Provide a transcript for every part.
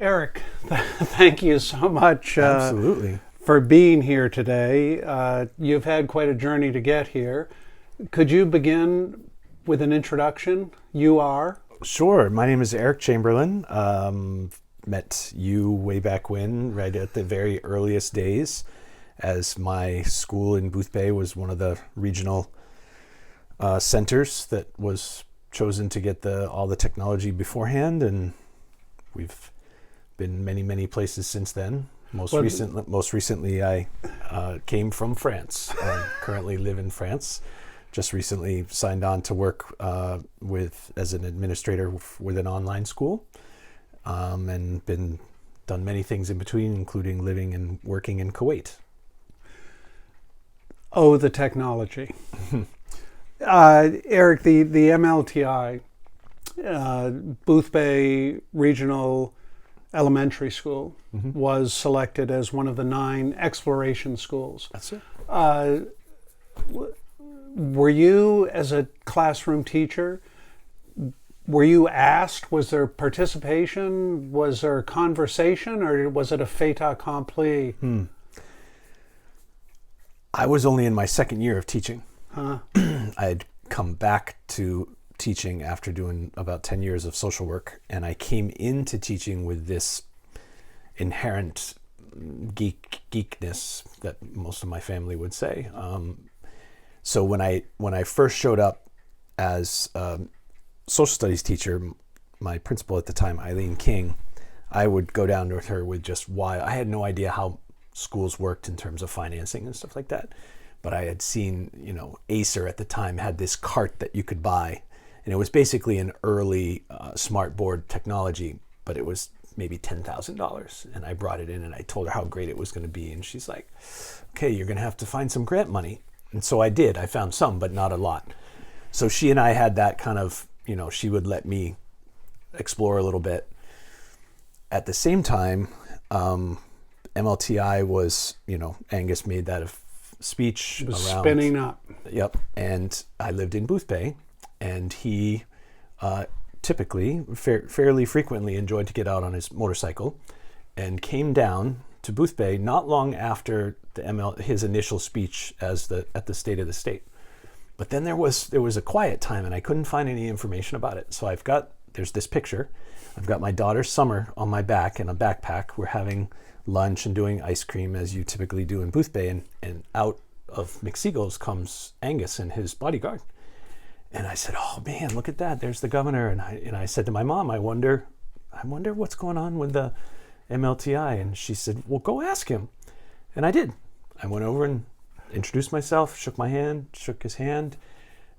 Eric, thank you so much Absolutely. for being here today. You've had quite a journey to get here. Could you begin with an introduction? You are? Sure. My name is Eric Chamberlin. Met you way back when, right at the very earliest days, as my school in Boothbay was one of the regional centers that was chosen to get all the technology beforehand, and we've been many places since then. Most recently, I came from France. I currently live in France. Just recently signed on to work as an administrator with an online school, and done many things in between, including living and working in Kuwait. Oh, the technology. Eric, the MLTI, Boothbay Regional Elementary School, was selected as one of the 9 exploration schools. That's it. Were you, as a classroom teacher, were you asked, was there participation, was there conversation, or was it a fait accompli? I was only in my second year of teaching. Huh? I had come back to teaching after doing about 10 years of social work, and I came into teaching with this inherent geekness that most of my family would say. So when I first showed up as a social studies teacher, my principal at the time, Eileen King, I would go down with her with just why I had no idea how schools worked in terms of financing and stuff like that. But I had seen, Acer at the time had this cart that you could buy. And it was basically an early smart board technology, but it was maybe $10,000. And I brought it in and I told her how great it was going to be. And she's like, okay, you're going to have to find some grant money. And so I did. I found some, but not a lot. So she and I had that kind of, she would let me explore a little bit. At the same time, MLTI was, Angus made that speech. It was around spinning up. Yep. And I lived in Boothbay. And he typically, fairly frequently enjoyed to get out on his motorcycle, and came down to Boothbay not long after his initial speech at the State of the State. But then there was a quiet time, and I couldn't find any information about it. So there's this picture. I've got my daughter Summer on my back in a backpack. We're having lunch and doing ice cream as you typically do in Boothbay, and out of McSeagle's comes Angus and his bodyguard. And I said, oh man, look at that. There's the governor. And I said to my mom, I wonder what's going on with the MLTI. And she said, well, go ask him. And I did. I went over and introduced myself, shook his hand.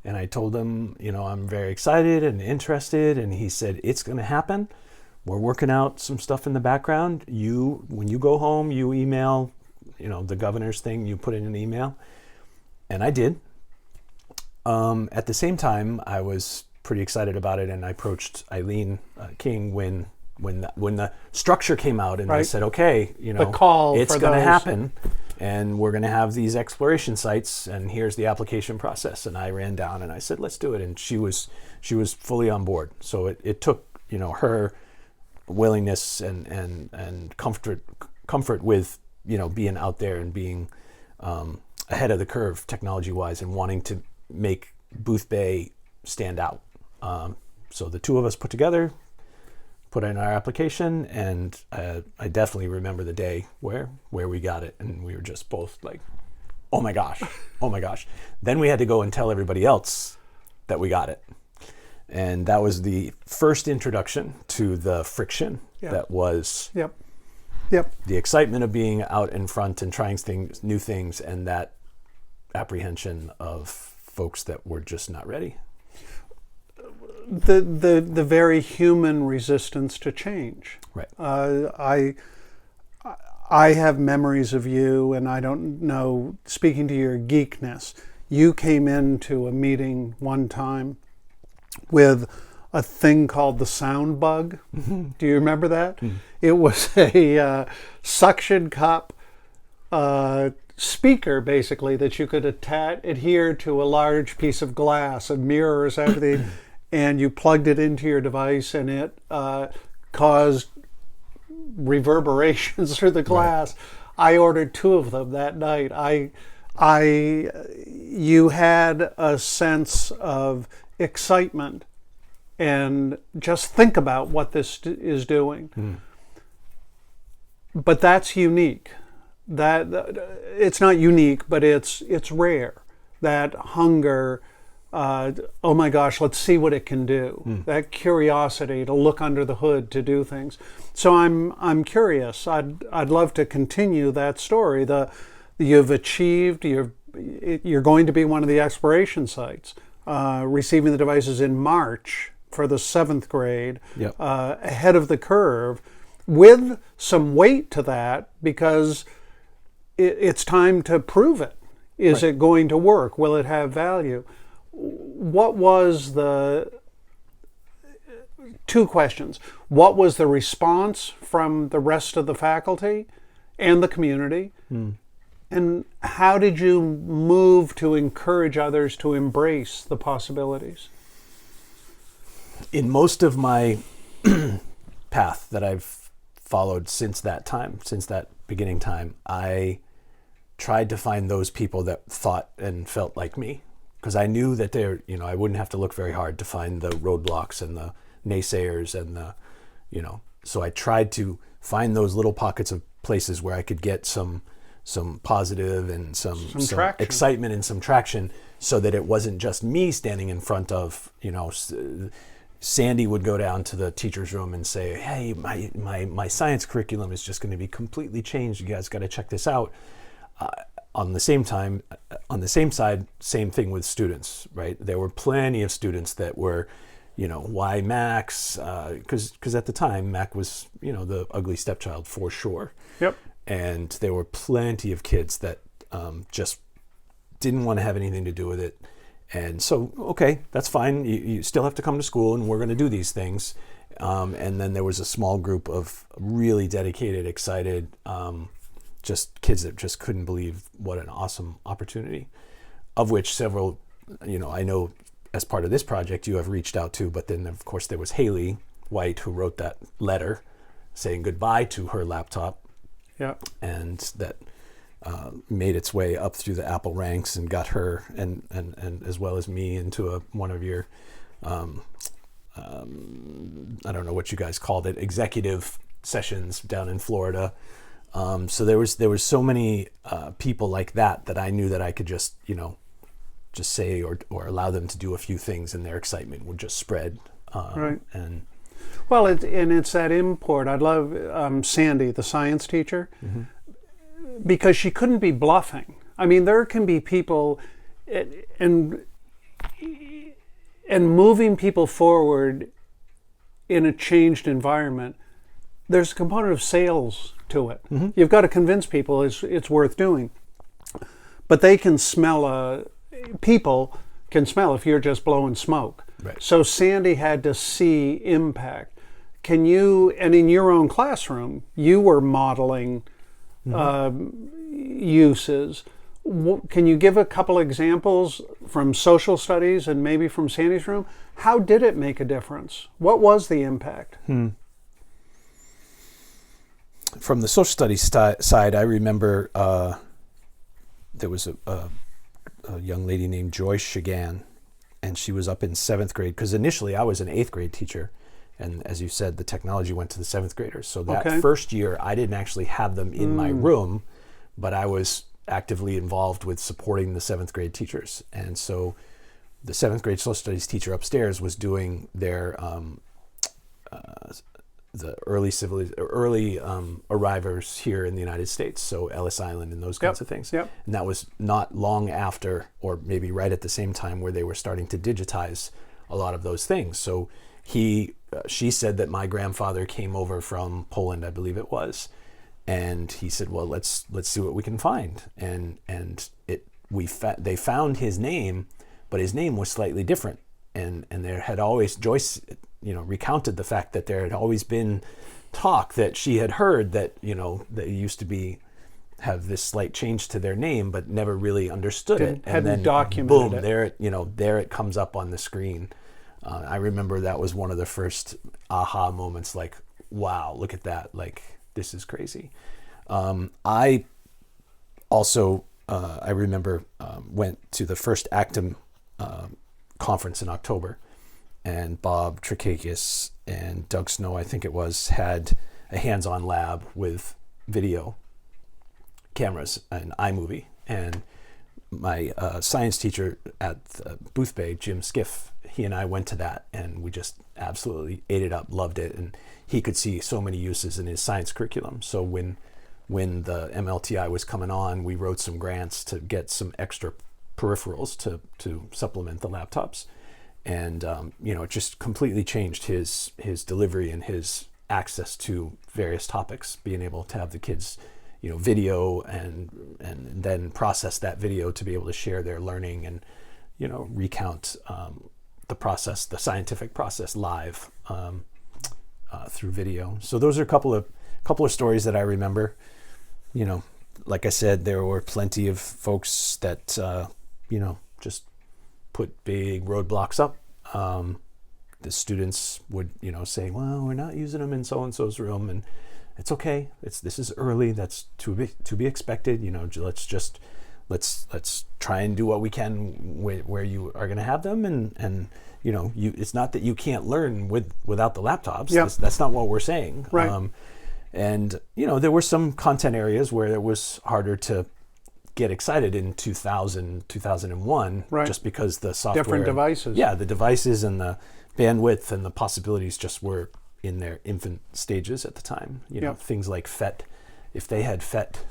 And I told him, I'm very excited and interested. And he said, it's going to happen. We're working out some stuff in the background. When you go home, you email, the governor's thing, you put in an email. And I did. At the same time, I was pretty excited about it, and I approached Eileen King when the structure came out, and I said, "Okay, the call it's going to happen, and we're going to have these exploration sites, and here's the application process." And I ran down and I said, "Let's do it," and she was fully on board. So it took her willingness and comfort with being out there and being ahead of the curve technology-wise and wanting to make Boothbay stand out. So the two of us put in our application, and I definitely remember the day where we got it, and we were just both like, oh my gosh. Then we had to go and tell everybody else that we got it. And that was the first introduction to the friction that was the excitement of being out in front and trying new things, and that apprehension of folks that were just not ready. The very human resistance to change. Right. I have memories of you, and I don't know, speaking to your geekness, you came into a meeting one time with a thing called the sound bug. Do you remember that? It was a suction cup speaker, basically, that you could adhere to a large piece of glass, and mirrors, everything, and you plugged it into your device, and it caused reverberations through the glass. Right. I ordered 2 of them that night. You had a sense of excitement, and just think about what this is doing. But that's unique. That it's not unique, but it's rare. That hunger. Oh my gosh, let's see what it can do. That curiosity to look under the hood, to do things. So I'm curious. I'd love to continue that story. You've achieved. You're going to be one of the exploration sites, receiving the devices in March for the 7th grade, ahead of the curve, with some weight to that, because it's time to prove it. Is it going to work? Will it have value? What was the 2 questions? What was the response from the rest of the faculty and the community? And how did you move to encourage others to embrace the possibilities? In most of my path that I've followed since that beginning time, I tried to find those people that thought and felt like me, because I knew that I wouldn't have to look very hard to find the roadblocks and the naysayers and so I tried to find those little pockets of places where I could get some positive and some excitement and some traction, so that it wasn't just me standing in front of, Sandy would go down to the teacher's room and say, hey, my science curriculum is just going to be completely changed. You guys got to check this out. On the same side, same thing with students, right? There were plenty of students that were, why Max? Because at the time, Mac was, the ugly stepchild for sure. Yep. And there were plenty of kids that just didn't want to have anything to do with it. And so, okay, that's fine. You still have to come to school, and we're going to do these things. And then there was a small group of really dedicated, excited, just kids that just couldn't believe what an awesome opportunity, of which several, I know as part of this project you have reached out to, but then of course there was Haley White, who wrote that letter saying goodbye to her laptop. Yeah. And that made its way up through the Apple ranks and got her and as well as me into one of your, I don't know what you guys called it, executive sessions down in Florida. So there was so many people like that I knew that I could just say or allow them to do a few things, and their excitement would just spread. Right. And well, it's that import. I love Sandy, the science teacher, because she couldn't be bluffing. I mean, there can be people, and moving people forward in a changed environment. There's a component of sales to it. You've got to convince people it's worth doing. But they can smell people can smell if you're just blowing smoke. Right. So Sandy had to see impact. Can you, and in your own classroom, you were modeling uses. Can you give a couple examples from social studies and maybe from Sandy's room? How did it make a difference? What was the impact? From the social studies side, I remember there was a young lady named Joyce Shagan, and she was up in 7th grade, because initially I was an 8th grade teacher, and as you said, the technology went to the 7th graders. So that first year, I didn't actually have them in my room, but I was actively involved with supporting the 7th grade teachers. And so the 7th grade social studies teacher upstairs was doing their the early arrivers here in the United States, so Ellis Island and those kinds of things. Yep. And that was not long after, or maybe right at the same time, where they were starting to digitize a lot of those things. So she said that my grandfather came over from Poland, I believe it was, And he said, well, let's see what we can find. And they found his name, but his name was slightly different. And there had always, Joyce, recounted the fact that there had always been talk that she had heard that, that it used to have this slight change to their name, but never really understood it. And then documented boom, it. there it comes up on the screen. I remember that was one of the first aha moments, like, wow, look at that. Like, this is crazy. I also, I remember, went to the first Actum conference in October, and Bob Trikakis and Doug Snow, I think it was, had a hands-on lab with video cameras and iMovie. And my science teacher at Boothbay, Jim Skiff, he and I went to that, and we just absolutely ate it up, loved it. And he could see so many uses in his science curriculum. So when the MLTI was coming on, we wrote some grants to get some extra peripherals to supplement the laptops. And, it just completely changed his delivery and his access to various topics, being able to have the kids, video and then process that video to be able to share their learning and, recount the scientific process live through video. So those are a couple of stories that I remember. Like I said, there were plenty of folks that, just put big roadblocks up. The students would, say, well, we're not using them in so-and-so's room, and it's okay. This is early. That's to be expected. Let's try and do what we can where you are going to have them, and it's not that you can't learn without the laptops. Yep. That's not what we're saying. Right. And there were some content areas where it was harder to get excited in 2000, 2001, right, just because the software... Different devices. Yeah, the devices and the bandwidth and the possibilities just were in their infant stages at the time. Yep. Things like FET, if they had FET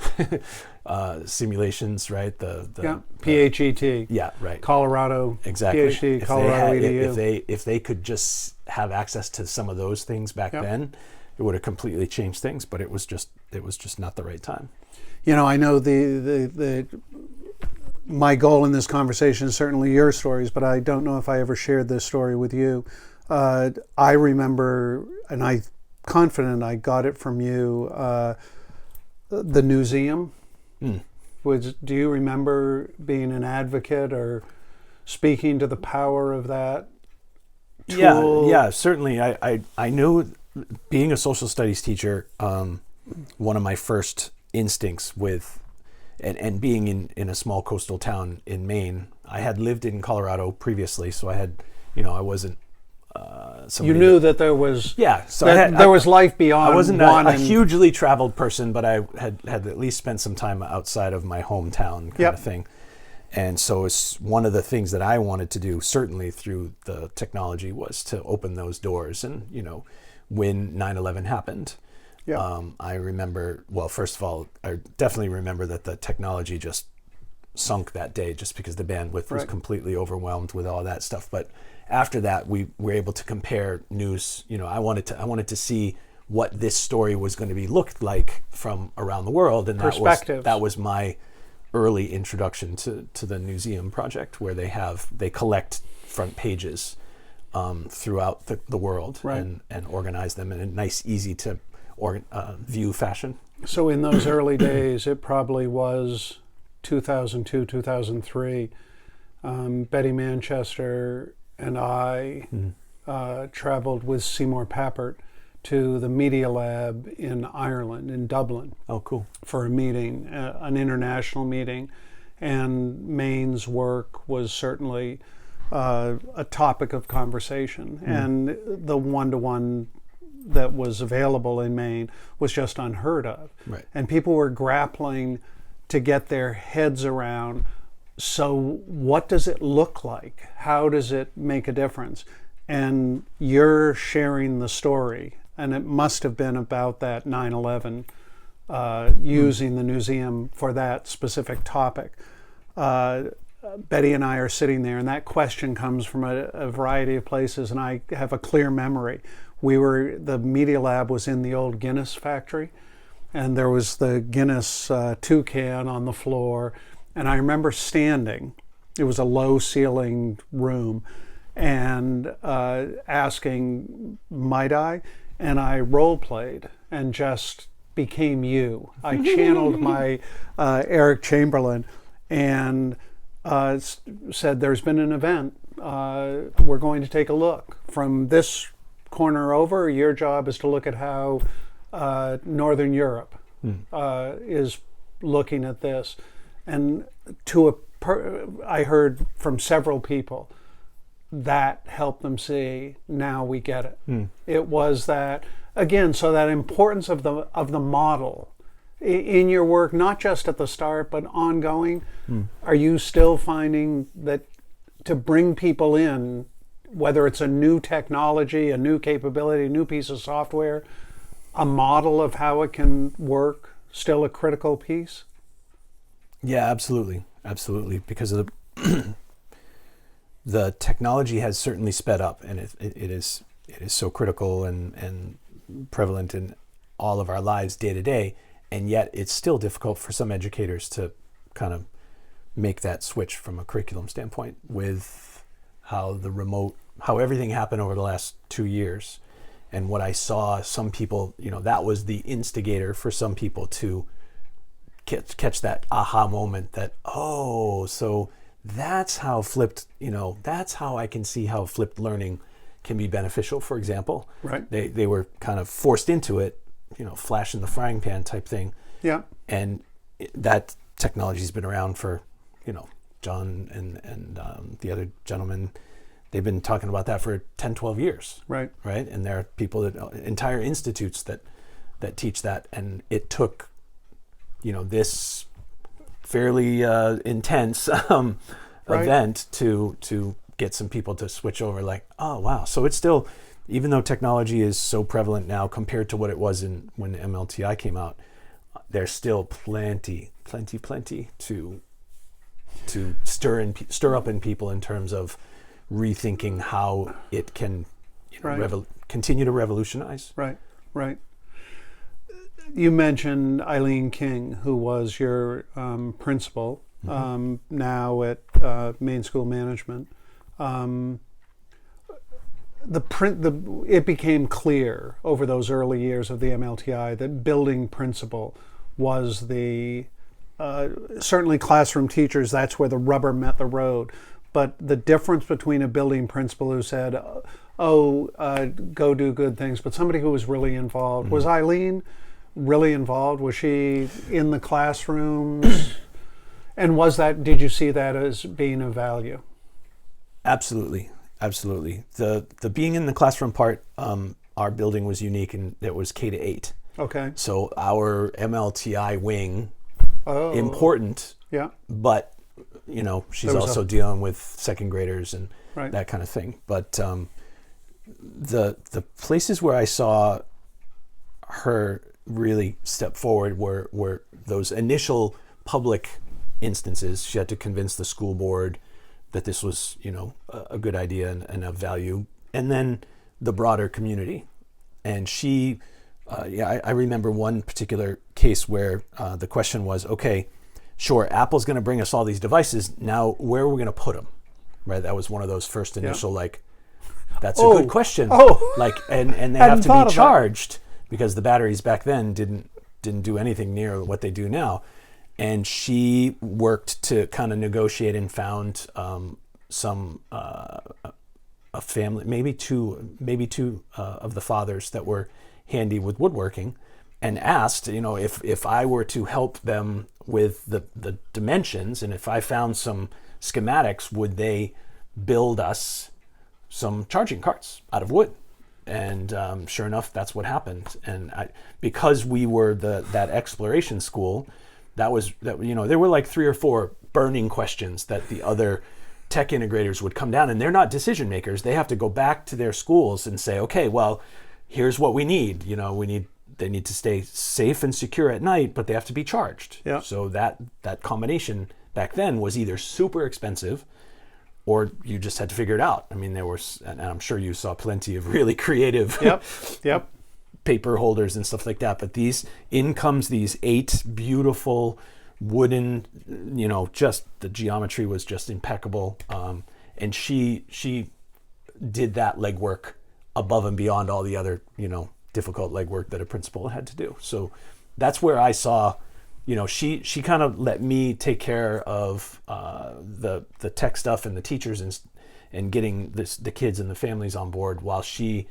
simulations, right? PHET. Yeah, right. Colorado. Exactly. PhD, Colorado EDU. If they could just have access to some of those things back then, it would have completely changed things. But it was just not the right time. I know my goal in this conversation is certainly your stories, but I don't know if I ever shared this story with you. I remember, and I'm confident I got it from you, the museum. Do you remember being an advocate or speaking to the power of that tool? Yeah, certainly. I knew, being a social studies teacher, one of my first instincts and being in a small coastal town in Maine, I had lived in Colorado previously, so I had, I wasn't you knew that there was there was life beyond. I wasn't a hugely traveled person, but I had at least spent some time outside of my hometown kind of thing. And so it's one of the things that I wanted to do, certainly through the technology, was to open those doors. And when 9/11 happened, I remember, well, first of all, I definitely remember that the technology just sunk that day, just because the bandwidth was completely overwhelmed with all that stuff. But after that, we were able to compare news. I wanted to see what this story was going to be looked like from around the world, and that was my early introduction to the museum project, where they collect front pages throughout the world, and organize them in a nice, easy to view fashion. So in those early days, it probably was 2002, 2003. Betty Manchester and I traveled with Seymour Papert to the Media Lab in Ireland, in Dublin. Oh, cool. For a meeting, an international meeting. And Maine's work was certainly a topic of conversation. And the one-to-one that was available in Maine was just unheard of. Right. And people were grappling to get their heads around, so what does it look like? How does it make a difference? And you're sharing the story, and it must have been about that 9/11, using the museum for that specific topic. Betty and I are sitting there, and that question comes from a variety of places, and I have a clear memory. The Media Lab was in the old Guinness factory, and there was the Guinness toucan on the floor, and I remember standing. It was a low-ceilinged room, and asking, "Might I?" And I role-played and just became you. I channeled my Eric Chamberlain and said, "There's been an event. We're going to take a look. From this corner over, your job is to look at how Northern Europe is looking at this." And I heard from several people that helped them see, now we get it. It was that, again, so that importance of the model in your work, not just at the start, but ongoing. Are you still finding that to bring people in, whether it's a new technology, a new capability, a new piece of software, a model of how it can work, still a critical piece? Yeah, absolutely. Absolutely. Because of the technology has certainly sped up, and it is so critical and prevalent in all of our lives day to day, and yet it's still difficult for some educators to kind of make that switch from a curriculum standpoint with how everything happened over the last 2 years. And what I saw, some people, that was the instigator for some people to catch that aha moment that, oh, so that's how that's how I can see how flipped learning can be beneficial, for example. Right. They were kind of forced into it, flash in the frying pan type thing. Yeah. And that technology's been around for, John and the other gentleman, they've been talking about that for 10, 12 years. Right. Right. And there are people entire institutes that teach that. And it took, this fairly intense event to get some people to switch over, like, oh, wow. So it's still, even though technology is so prevalent now compared to what it was when MLTI came out, there's still plenty to stir up in people in terms of rethinking how it can continue to revolutionize. Right. You mentioned Eileen King, who was your principal, now at Maine School Management. It became clear over those early years of the MLTI that building principal was the certainly classroom teachers, that's where the rubber met the road. But the difference between a building principal who said, go do good things, but somebody who was really involved. Was Eileen really involved? Was she in the classrooms? And did you see that as being of value? Absolutely. The being in the classroom part, our building was unique, and it was K-8. Okay. So our MLTI wing, important. Yeah. But she's also dealing with second graders and that kind of thing. But the places where I saw her really step forward were those initial public instances. She had to convince the school board that this was, a good idea and of value, and then the broader community. And she, I remember one particular case where the question was, okay, sure, Apple's going to bring us all these devices. Now, where are we going to put them? Right. That was one of those first initial, that's a good question. And they have to be charged because the batteries back then didn't do anything near what they do now. And she worked to kind of negotiate and found a family, maybe two of the fathers that were handy with woodworking, and asked, if I were to help them with the dimensions, and if I found some schematics, would they build us some charging carts out of wood? And sure enough, that's what happened. And because we were that exploration school, there were like 3 or 4 burning questions that the other tech integrators would come down, and they're not decision makers. They have to go back to their schools and say, okay, well, here's what we need. They need to stay safe and secure at night, but they have to be charged. Yeah. So that combination back then was either super expensive, or you just had to figure it out. I mean, and I'm sure you saw plenty of really creative Yep. paper holders and stuff like that. But in comes these 8 beautiful wooden, just the geometry was just impeccable. And she did that legwork above and beyond all the other, difficult legwork that a principal had to do. So that's where I saw, she kind of let me take care of the tech stuff and the teachers and getting the kids and the families on board, while she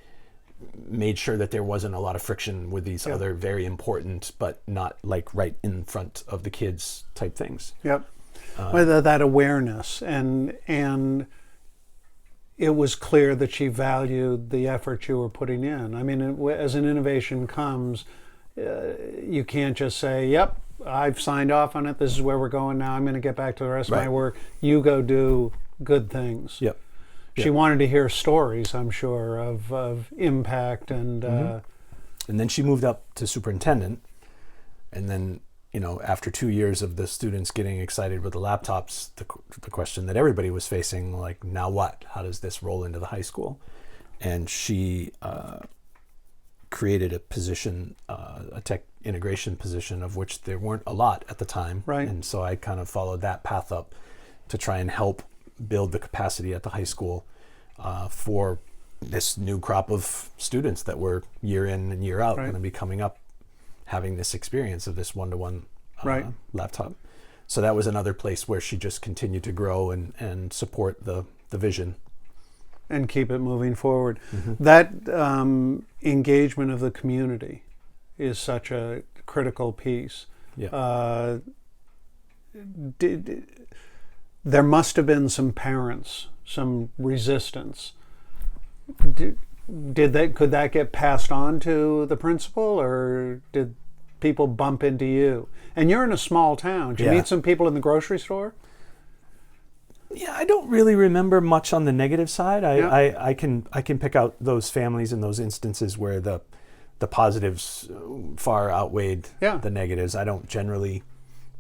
made sure that there wasn't a lot of friction with these other very important but not like right in front of the kids type things. Yep. Whether that awareness and it was clear that she valued the effort you were putting in. I mean, as an innovation comes, you can't just say, "Yep, I've signed off on it. This is where we're going now. I'm going to get back to the rest of my work. You go do good things." Yep. She wanted to hear stories, I'm sure, of impact and. And then she moved up to superintendent, and then after 2 years of the students getting excited with the laptops, the question that everybody was facing, like, now what? How does this roll into the high school? And she created a position, a tech integration position, of which there weren't a lot at the time. Right. And so I kind of followed that path up to try and help build the capacity at the high school for this new crop of students that were year in and year out going to be coming up, having this experience of this one-to-one laptop. So that was another place where she just continued to grow and support the vision. And keep it moving forward. That engagement of the community is such a critical piece. Yeah. There must have been some parents, some resistance. Could that get passed on to the principal, or did people bump into you? And you're in a small town. Did you meet some people in the grocery store? Yeah, I don't really remember much on the negative side. I can pick out those families and those instances where the positives far outweighed the negatives. I don't generally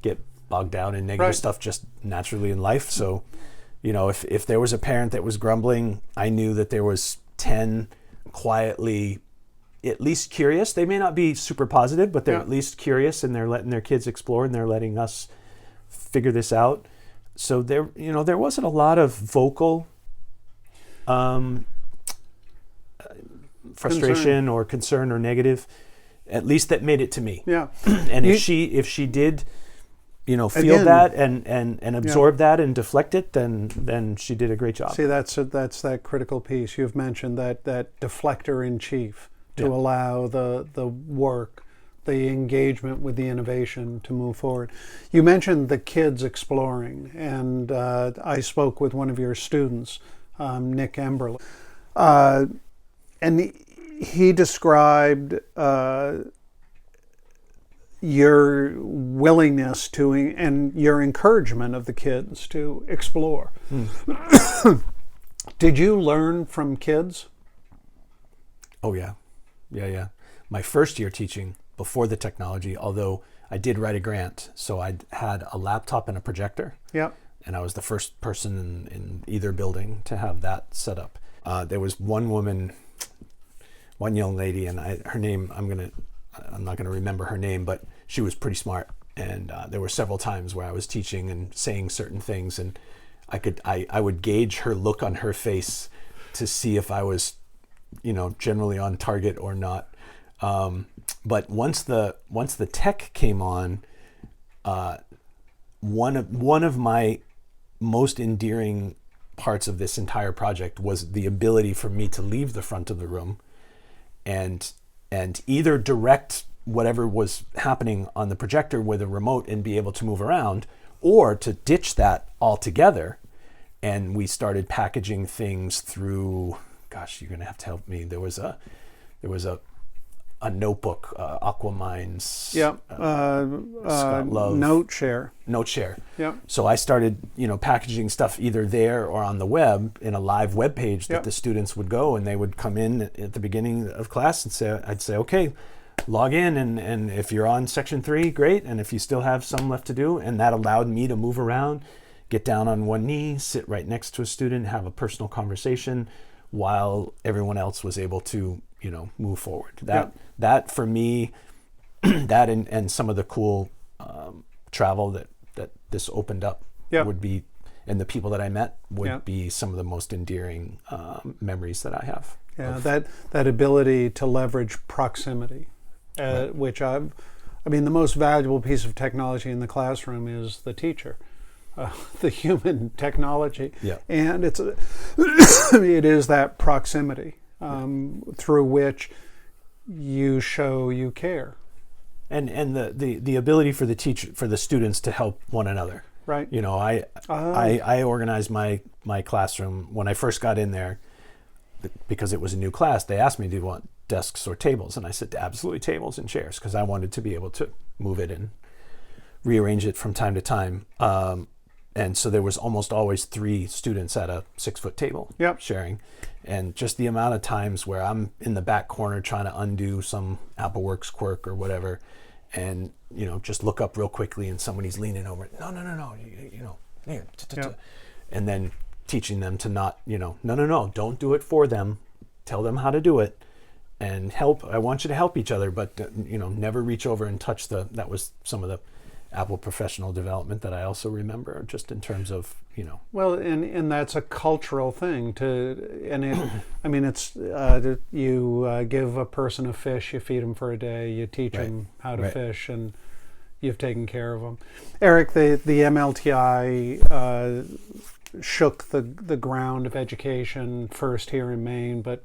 get bogged down in negative stuff just naturally in life. So, if there was a parent that was grumbling, I knew that there was 10 quietly at least curious. They may not be super positive, but they're at least curious, and they're letting their kids explore, and they're letting us figure this out. So there wasn't a lot of vocal frustration or concern or negative, at least that made it to me. Yeah. And if she did, feel that and absorb that and deflect it, then she did a great job. See, that's that critical piece. You've mentioned that deflector in chief to allow the work, the engagement with the innovation to move forward. You mentioned the kids exploring, and I spoke with one of your students, Nick Chamberlin, and he described your willingness to and your encouragement of the kids to explore. Did you learn from kids? Oh yeah. My first year teaching, before the technology, although I did write a grant, so I had a laptop and a projector. Yeah. And I was the first person in either building to have that set up. There was one young lady, and her name, I'm not gonna remember her name, but she was pretty smart. And there were several times where I was teaching and saying certain things, and I would gauge her look on her face to see if I was, generally on target or not. But once the tech came on, one of my most endearing parts of this entire project was the ability for me to leave the front of the room and either direct whatever was happening on the projector with a remote and be able to move around, or to ditch that altogether. And we started packaging things through, gosh, you're gonna have to help me. There was a notebook, Aquamine's. Scott Love. Note-share. Yeah. So I started, packaging stuff either there or on the web in a live web page that the students would go, and they would come in at the beginning of class and I'd say, okay, log in, and if you're on section 3, great. And if you still have some left to do, and that allowed me to move around, get down on one knee, sit right next to a student, have a personal conversation, while everyone else was able to move forward. Yep. That for me, that and some of the cool travel that this opened up Yep. would be, and the people that I met would Yep. be some of the most endearing memories that I have. Yeah, that ability to leverage proximity, Right. which I mean, the most valuable piece of technology in the classroom is the teacher, the human technology, Yeah. and it is that proximity through which you show you care. And the ability for the students to help one another. Right. I organized my classroom when I first got in there, because it was a new class. They asked me, do you want desks or tables? And I said, absolutely tables and chairs, because I wanted to be able to move it and rearrange it from time to time. And so there was almost always 3 students at a 6-foot table. Yep. Sharing. And just the amount of times where I'm in the back corner trying to undo some AppleWorks quirk or whatever, and just look up real quickly and somebody's leaning over, no, here, Yep. and then teaching them to not, no, don't do it for them, tell them how to do it, and help. I want you to help each other, but never reach over and touch that was some of the Apple professional development that I also remember, just in terms of Well, and that's a cultural thing it's you give a person a fish, you feed them for a day, you teach Right. them how to Right. fish, and you've taken care of them. Eric, the MLTI shook the ground of education first here in Maine, but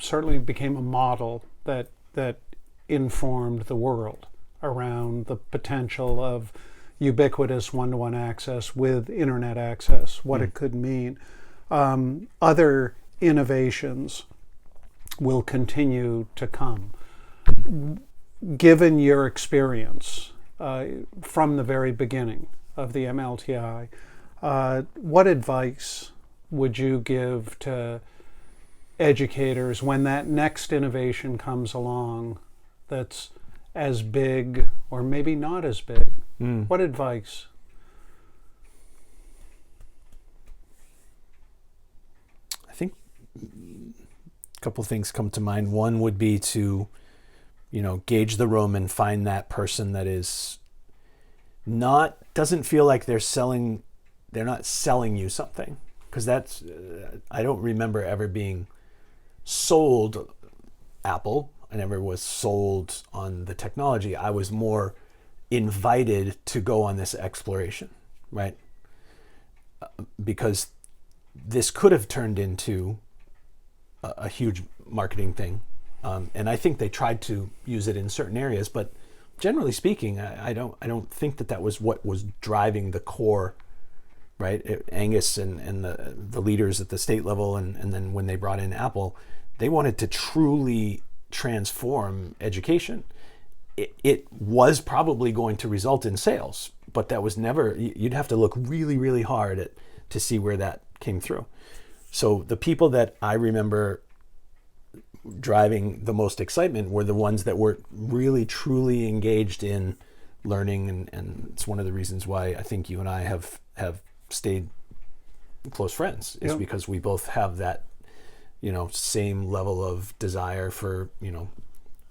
certainly became a model that informed the world around the potential of ubiquitous one-to-one access with internet access, what it could mean. Other innovations will continue to come. Given your experience from the very beginning of the MLTI, what advice would you give to educators when that next innovation comes along that's as big or maybe not as big? What advice? I think a couple of things come to mind. One would be to, gauge the room and find that person that doesn't feel like they're not selling you something. Because that's, I don't remember ever being sold Apple. I never was sold on the technology. I was more invited to go on this exploration, right? Because this could have turned into a huge marketing thing. And I think they tried to use it in certain areas, but generally speaking, I don't think that was what was driving the core, right? Angus and the leaders at the state level, and then when they brought in Apple, they wanted to truly transform education. It was probably going to result in sales, but that was never, you'd have to look really, really hard to see where that came through. So the people that I remember driving the most excitement were the ones that were really, truly engaged in learning. And it's one of the reasons why I think you and I have stayed close friends, is because we both have that, same level of desire for,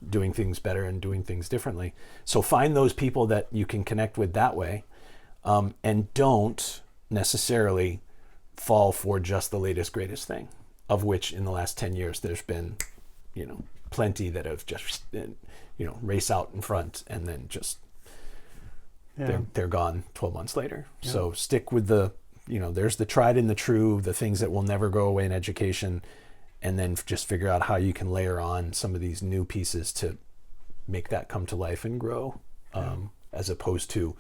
doing things better and doing things differently. So find those people that you can connect with that way, and don't necessarily fall for just the latest, greatest thing, of which in the last 10 years there's been, plenty that have just, race out in front and then just, they're gone 12 months later. Yeah. So stick with there's the tried and the true, the things that will never go away in education, and then just figure out how you can layer on some of these new pieces to make that come to life and grow, as opposed to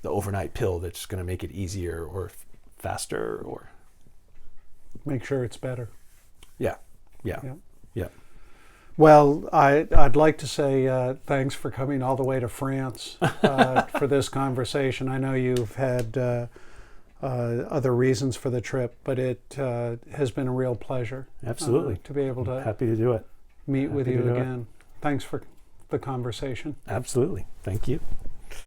the overnight pill that's going to make it easier or faster or make sure it's better. Yeah. Well, I'd like to say thanks for coming all the way to France for this conversation. I know you've had other reasons for the trip, but it has been a real pleasure. Absolutely. To be able to happy to do it. Meet with you again. Thanks for the conversation. Absolutely. Thank you.